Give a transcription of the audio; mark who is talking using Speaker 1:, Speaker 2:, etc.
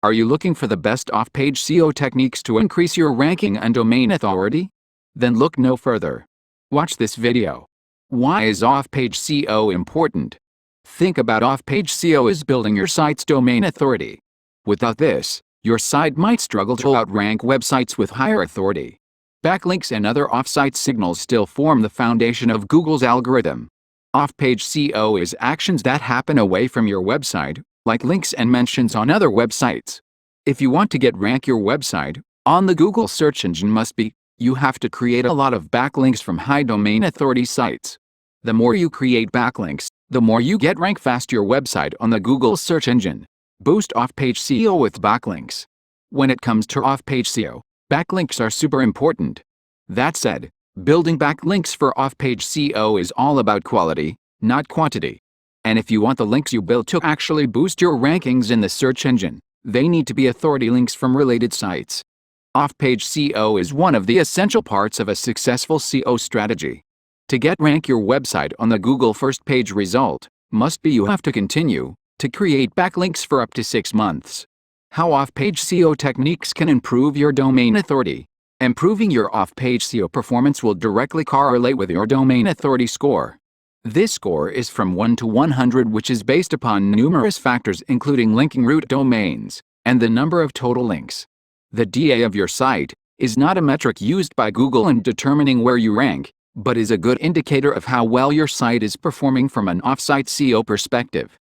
Speaker 1: Are you looking for the best off-page SEO techniques to increase your ranking and domain authority? Then look no further. Watch this video. Why is off-page SEO important? Think about off-page SEO as building your site's domain authority. Without this, your site might struggle to outrank websites with higher authority. Backlinks and other off-site signals still form the foundation of Google's algorithm. Off-page SEO is actions that happen away from your website, like links and mentions on other websites. If you want to rank your website on the Google search engine you have to create a lot of backlinks from high domain authority sites. The more you create backlinks, the more you get rank fast your website on the Google search engine. Boost off-page SEO with backlinks. When it comes to off-page SEO, backlinks are super important. That said, building backlinks for off-page SEO is all about quality, not quantity. And if you want the links you build to actually boost your rankings in the search engine, they need to be authority links from related sites. Off-page SEO is one of the essential parts of a successful SEO strategy. To rank your website on the Google first page result, you have to continue to create backlinks for up to 6 months. How off-page SEO techniques can improve your domain authority. Improving your off-page SEO performance will directly correlate with your domain authority score. This score is from 1 to 100, which is based upon numerous factors including linking root domains and the number of total links. The DA of your site is not a metric used by Google in determining where you rank, but is a good indicator of how well your site is performing from an off-site SEO perspective.